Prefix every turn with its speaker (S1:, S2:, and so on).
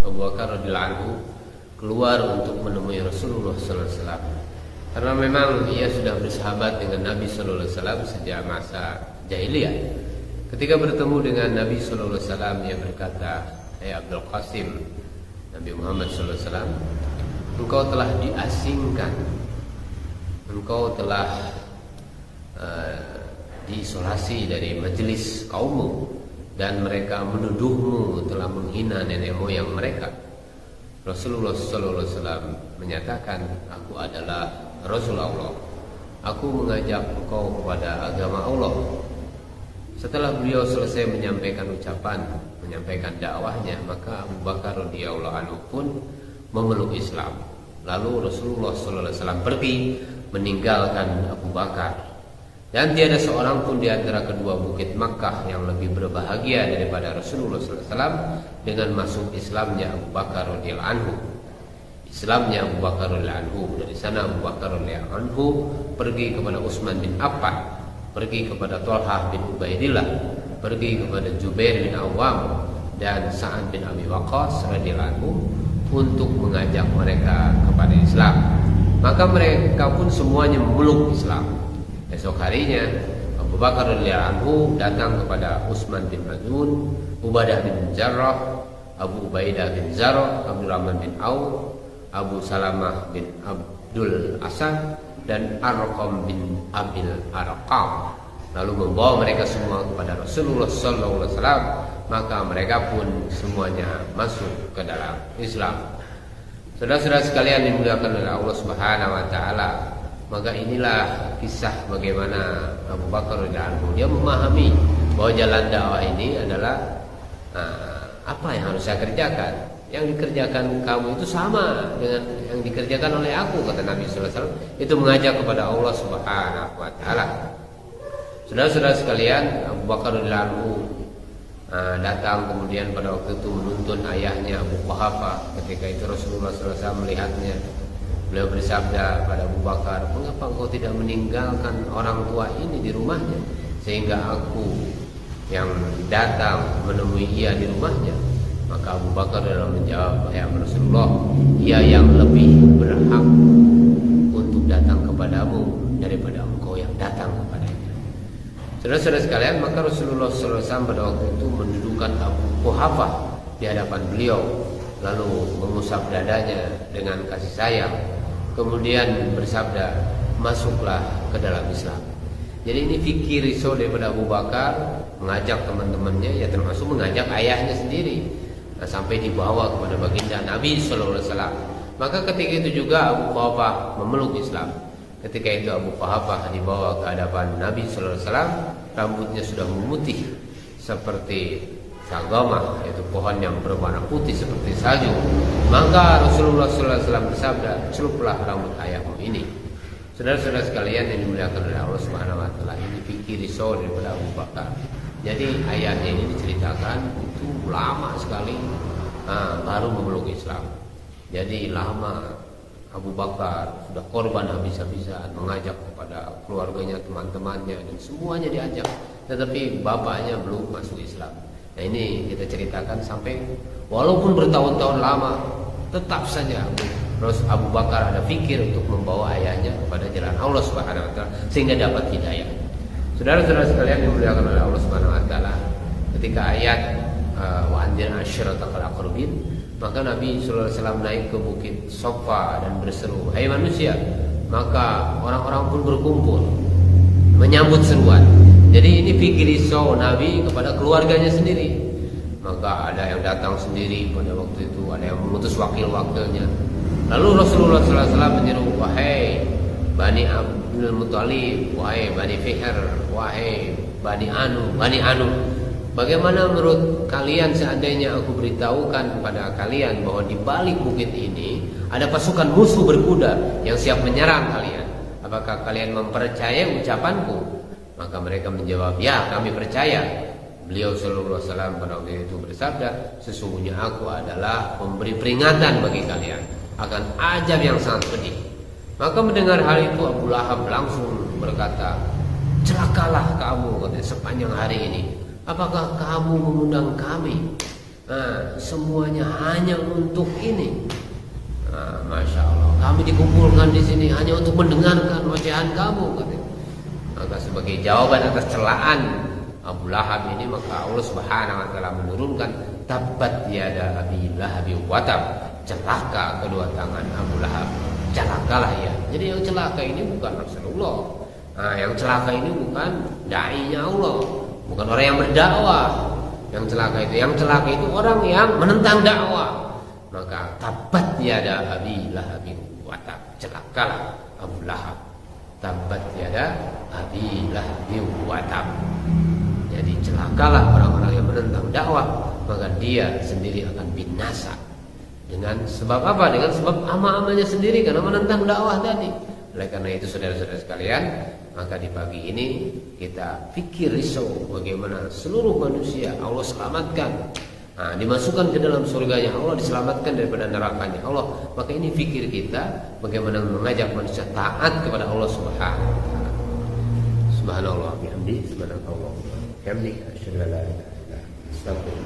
S1: Abu Bakar radhiyallahu anhu keluar untuk menemui Rasulullah sallallahu alaihi wasallam. Karena memang ia sudah bersahabat dengan Nabi sallallahu alaihi wasallam sejak masa jahiliyah. Ketika bertemu dengan Nabi sallallahu alaihi wasallam, ia berkata, "Hai Abdul Qasim," Nabi Muhammad sallallahu alaihi wasallam, "Engkau telah diasingkan. Engkau telah diisolasi dari majelis kaummu dan mereka menuduhmu telah menghina nenek moyang mereka." Rasulullah sallallahu alaihi wasallam menyatakan, "Aku adalah Rasulullah. Aku mengajak engkau kepada agama Allah." Setelah beliau selesai menyampaikan ucapan, menyampaikan dakwahnya, maka Abu Bakar radhiyallahu anhu pun memeluk Islam. Lalu Rasulullah sallallahu alaihi wasallam pergi meninggalkan Abu Bakar. Dan tiada seorang pun di antara kedua bukit Makkah yang lebih berbahagia daripada Rasulullah SAW dengan masuk Islamnya Abu Bakar radhiyallahu anhu. Islamnya Abu Bakar radhiyallahu anhu. Dari sana Abu Bakar radhiyallahu anhu pergi kepada Utsman bin Affan, pergi kepada Thalhah bin Ubaidillah, pergi kepada Jubair bin Awam dan Sa'ad bin Abi Waqqas radhiyallahu anhu untuk mengajak mereka kepada Islam. Maka mereka pun semuanya memeluk Islam. Esok harinya Abu Bakar radhiyallahu anhu datang kepada Utsman bin Maz'un, Ubadah bin Jarrah, Abu Ubaidah bin Zarrah, Abdurrahman bin Auf, Abu Salamah bin Abdul Asad dan Arqam bin Abil Arqam. Lalu membawa mereka semua kepada Rasulullah sallallahu alaihi wasallam, maka mereka pun semuanya masuk ke dalam Islam. Saudara-saudara sekalian dimuliakan oleh Allah Subhanahu wa taala, maka inilah kisah bagaimana Abu Bakar radhiyallahu anhu dia memahami bahwa jalan dakwah ini adalah apa yang harus saya kerjakan. Yang dikerjakan kamu itu sama dengan yang dikerjakan oleh aku, kata Nabi sallallahu alaihi wasallam. Itu mengajak kepada Allah Subhanahu wa taala. Saudara-saudara sekalian, Abu Bakar radhiyallahu anhu datang kemudian pada waktu itu menuntun ayahnya Abu Quhafah. Ketika itu Rasulullah sallallahu alaihi wasallam melihatnya. Beliau bersabda pada Abu Bakar, "Mengapa engkau tidak meninggalkan orang tua ini di rumahnya sehingga aku yang datang menemui ia di rumahnya?" Maka Abu Bakar dalam menjawab, "Ya Rasulullah, ia yang lebih berhak untuk datang kepadamu daripada engkau yang datang kepadanya." Saudara-saudara sekalian, maka Rasulullah SAW pada waktu itu mendudukkan Abu Quhafah di hadapan beliau, lalu mengusap dadanya dengan kasih sayang, kemudian bersabda, "Masuklah ke dalam Islam." Jadi ini fikir risau daripada Abu Bakar mengajak teman-temannya, ya termasuk mengajak ayahnya sendiri, sampai dibawa kepada baginda Nabi sallallahu alaihi wasallam. Maka ketika itu juga Abu Quhafah memeluk Islam. Ketika itu Abu Quhafah dibawa ke hadapan Nabi sallallahu alaihi wasallam, rambutnya sudah memutih seperti sagamah, yaitu pohon yang berwarna putih seperti salju. Maka Rasulullah sallallahu alaihi wasallam bersabda, "Celuplah rambut ayahmu ini." Saudara-saudara sekalian yang dimuliakan oleh Allah Subhanahu wa taala, ini fikir risau daripada Abu Bakar. Jadi ayahnya ini diceritakan itu lama sekali baru memeluk Islam. Jadi lama Abu Bakar sudah korban habis-habisan mengajak kepada keluarganya, teman-temannya, dan semuanya diajak, tetapi bapaknya belum masuk Islam. Nah ini kita ceritakan sampai walaupun bertahun-tahun lama, tetap saja Abu Bakar ada fikir untuk membawa ayahnya kepada jalan Allah Subhanahu wa taala sehingga dapat hidayah. Saudara-saudara sekalian dimuliakan oleh Allah Subhanahu wa taala, ketika ayat wa anzir asyiratakal aqrabin, maka Nabi sallallahu alaihi wasallam naik ke bukit Safa dan berseru, "Hai manusia!" Maka orang-orang pun berkumpul menyambut seruan. Jadi ini fikir risau Nabi kepada keluarganya sendiri. Maka ada yang datang sendiri pada waktu itu, ada yang mengutus wakil-wakilnya. Lalu Rasulullah SAW menyeru, "Wahai Bani Abdul Muthalib, wahai Bani Fihr, wahai Bani Anu, bagaimana menurut kalian seandainya aku beritahukan kepada kalian bahwa di balik bukit ini ada pasukan musuh berkuda yang siap menyerang kalian? Apakah kalian mempercayai ucapanku?" Maka mereka menjawab, "Ya, kami percaya." Beliau sallallahu alaihi wasallam pada waktu itu bersabda, "Sesungguhnya aku adalah pemberi peringatan bagi kalian akan azab yang sangat pedih." Maka mendengar hal itu Abu Lahab langsung berkata, "Celakalah kamu," katanya, "sepanjang hari ini. Apakah kamu mengundang kami Semuanya hanya untuk ini. Masya Allah, kami dikumpulkan di sini hanya untuk mendengarkan ocehan kamu, katanya. Maka sebagai jawaban atas celaan Abu Lahab ini, maka Allah Subhanahu wa taala menurunkan tabbat yada Abi Lahab wa tab, celaka kedua tangan Abu Lahab, celakalah ya. Jadi yang celaka ini bukan Rasulullah. Yang celaka ini bukan dai-nya Allah, bukan orang yang berdakwah. Yang celaka itu orang yang menentang dakwah. Maka tabbat yada Abi Lahab wa tab, celakalah Abu Lahab. Tabbat yada Abi Lahab wa tab. Jadi celakalah orang-orang yang menentang dakwah, maka dia sendiri akan binasa. Dengan sebab apa? Dengan sebab ama-amanya sendiri, karena menentang dakwah tadi. Oleh karena itu saudara-saudara sekalian, maka di pagi ini kita pikir risau bagaimana seluruh manusia Allah selamatkan, dimasukkan ke dalam surganya Allah, diselamatkan daripada nerakanya Allah. Maka ini fikir kita bagaimana mengajak manusia taat kepada Allah Subhanahu wa taala. Subhanallah bihamdi, subhanallah bihamdi, asyhadu an la ilaha illa anta, astaghfirullah.